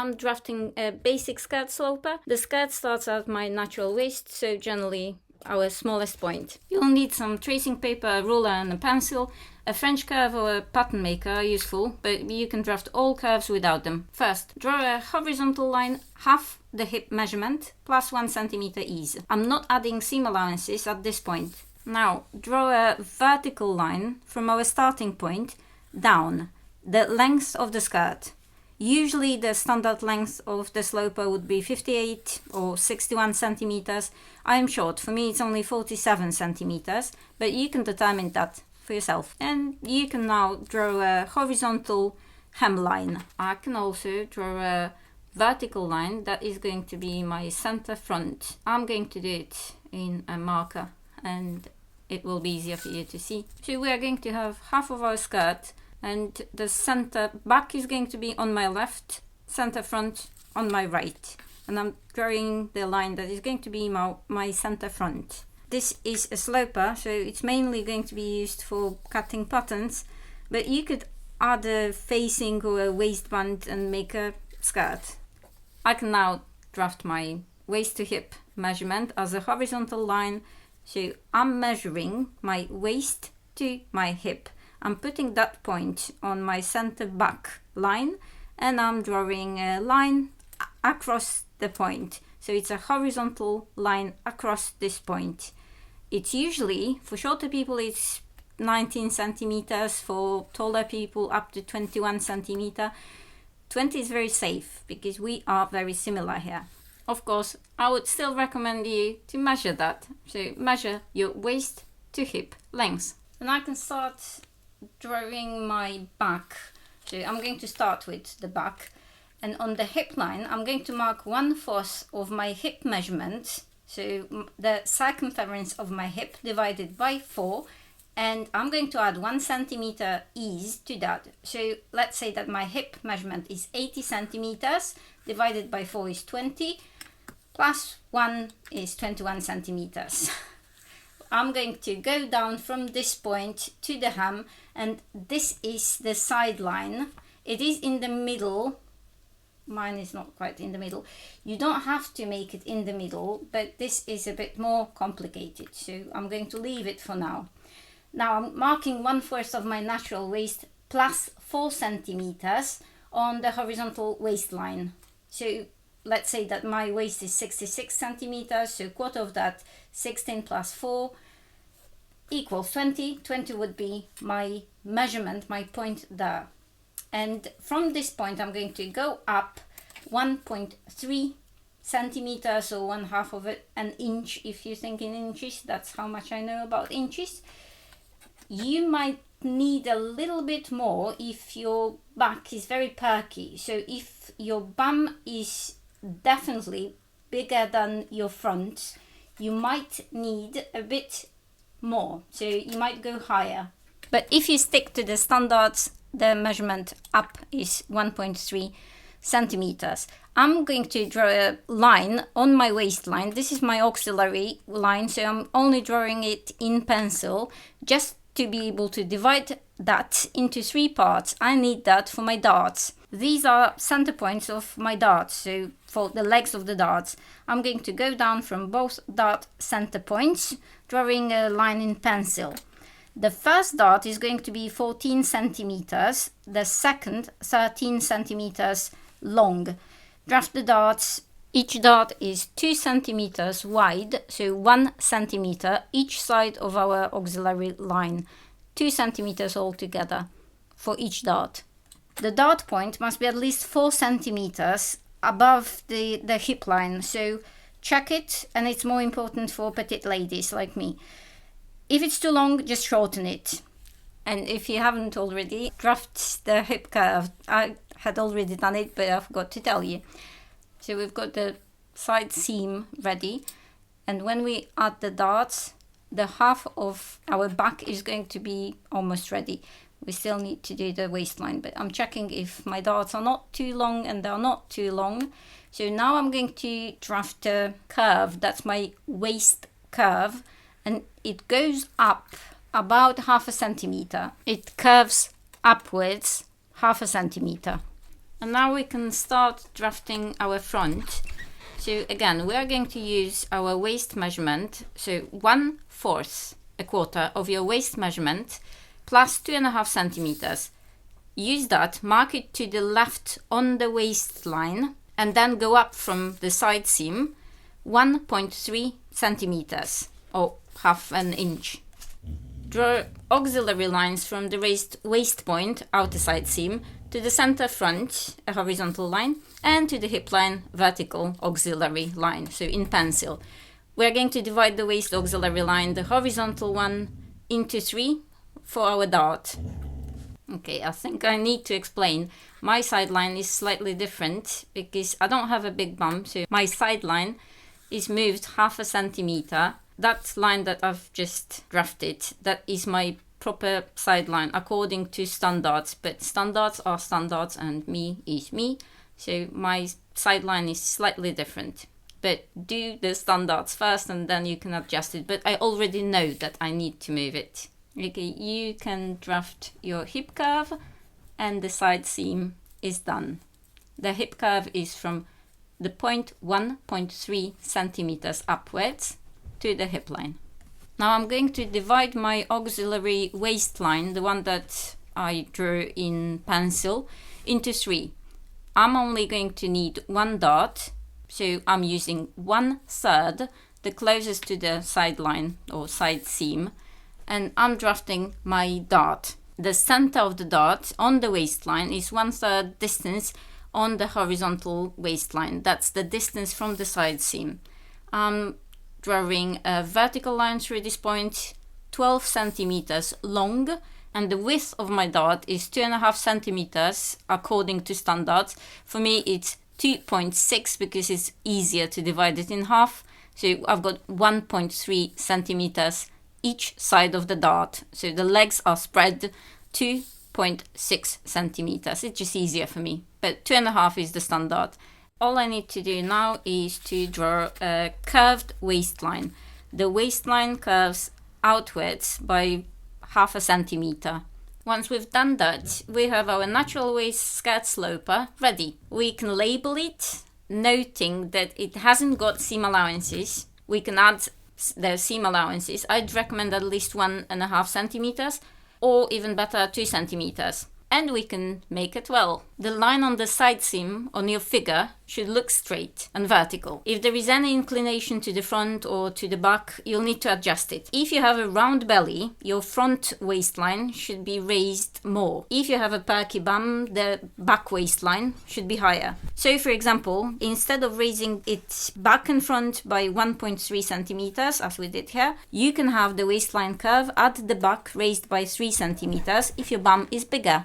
I'm drafting a basic skirt sloper. The skirt starts at my natural waist, so generally our smallest point. You'll need some tracing paper, a ruler and a pencil. A French curve or a pattern maker are useful, but you can draft all curves without them. First, draw a horizontal line half the hip measurement plus 1 centimeter ease. I'm not adding seam allowances at this point. Now, draw a vertical line from our starting point down, the length of the skirt. Usually the standard length of the sloper would be 58 or 61 centimeters. I am short, for me it's only 47 centimeters, but you can determine that for yourself. And you can now draw a horizontal hemline. I can also draw a vertical line that is going to be my center front. I'm going to do it in a marker and it will be easier for you to see. So we are going to have half of our skirt, and the center back is going to be on my left, center front on my right. And I'm drawing the line that is going to be my center front. This is a sloper, so it's mainly going to be used for cutting patterns, but you could add a facing or a waistband and make a skirt. I can now draft my waist to hip measurement as a horizontal line, so I'm measuring my waist to my hip. I'm putting that point on my center back line and I'm drawing a line across the point. So it's a horizontal line across this point. It's usually, for shorter people, it's 19 centimeters, for taller people up to 21 centimeter. 20 is very safe because we are very similar here. Of course, I would still recommend you to measure that. So measure your waist to hip length. And I can start drawing my back. So I'm going to start with the back, and on the hip line I'm going to mark 1/4 of my hip measurement, so the circumference of my hip divided by 4, and I'm going to add 1 centimeter ease to that. So let's say that my hip measurement is 80 centimeters, divided by 4 is 20, plus 1 is 21 centimeters. I'm going to go down from this point to the hem, and this is the side line. It is in the middle. Mine is not quite in the middle. You don't have to make it in the middle, but this is a bit more complicated, so I'm going to leave it for now. Now I'm marking 1/4 of my natural waist plus 4 centimeters on the horizontal waistline. So let's say that my waist is 66 centimeters, so 1/4 of that, 16 plus 4 equals 20. 20 would be my measurement, my point there. And from this point I'm going to go up 1.3 centimeters, or 1/2 of it, an inch if you think in inches. That's how much I know about inches. You might need a little bit more if your back is very perky. So if your bum is definitely bigger than your front, you might need a bit more, so you might go higher. But if you stick to the standards, the measurement up is 1.3 centimeters. I'm going to draw a line on my waistline. This is my auxiliary line, so I'm only drawing it in pencil just to be able to divide that into 3 parts. I need that for my darts. These are center points of my darts, so for the legs of the darts. I'm going to go down from both dart center points, drawing a line in pencil. The first dart is going to be 14 centimeters, the second 13 centimeters long. Draft the darts. Each dart is 2 centimeters wide, so 1 centimeter each side of our auxiliary line. 2 centimeters altogether for each dart. The dart point must be at least 4 centimeters above the hip line, so check it, and it's more important for petite ladies like me. If it's too long, just shorten it. And if you haven't already, draft the hip curve. I had already done it, but I forgot to tell you. So we've got the side seam ready, and when we add the darts, the half of our back is going to be almost ready. We still need to do the waistline, but I'm checking if my darts are not too long, and they're not too long. So now I'm going to draft a curve. That's my waist curve, and it goes up about 1/2 centimeter. It curves upwards 1/2 centimeter. And now we can start drafting our front. So again, we are going to use our waist measurement. So 1/4, a quarter of your waist measurement plus 2.5 centimeters. Use that, mark it to the left on the waistline, and then go up from the side seam 1.3 centimeters or half an inch. Draw auxiliary lines from the raised waist point, outer side seam, to the center front, a horizontal line, and to the hip line, vertical auxiliary line, so in pencil. We're going to divide the waist auxiliary line, the horizontal one, into 3 for our dart. Okay, I think I need to explain. My side line is slightly different because I don't have a big bum, so my side line is moved 0.5 centimeter. That line that I've just drafted, that is my proper sideline according to standards, but standards are standards and me is me, so my sideline is slightly different. But do the standards first and then you can adjust it, but I already know that I need to move it. Okay, you can draft your hip curve and the side seam is done. The hip curve is from the point 1.3 centimeters upwards to the hip line. Now I'm going to divide my auxiliary waistline, the one that I drew in pencil, into 3. I'm only going to need 1 dart, so I'm using 1/3, the closest to the side line or side seam, and I'm drafting my dart. The center of the dart on the waistline is 1/3 distance on the horizontal waistline. That's the distance from the side seam. I'm drawing a vertical line through this point, 12 centimeters long, and the width of my dart is 2.5 centimeters according to standards. For me it's 2.6 because it's easier to divide it in half. So I've got 1.3 centimeters each side of the dart. So the legs are spread 2.6 centimeters. It's just easier for me, but 2.5 is the standard. All I need to do now is to draw a curved waistline. The waistline curves outwards by 0.5 centimeter. Once we've done that, we have our natural waist skirt sloper ready. We can label it, noting that it hasn't got seam allowances. We can add the seam allowances. I'd recommend at least 1.5 centimeters, or even better 2 centimeters. And we can make it well. The line on the side seam on your figure should look straight and vertical. If there is any inclination to the front or to the back, you'll need to adjust it. If you have a round belly, your front waistline should be raised more. If you have a perky bum, the back waistline should be higher. So for example, instead of raising it back and front by 1.3 centimeters, as we did here, you can have the waistline curve at the back raised by 3 centimeters if your bum is bigger.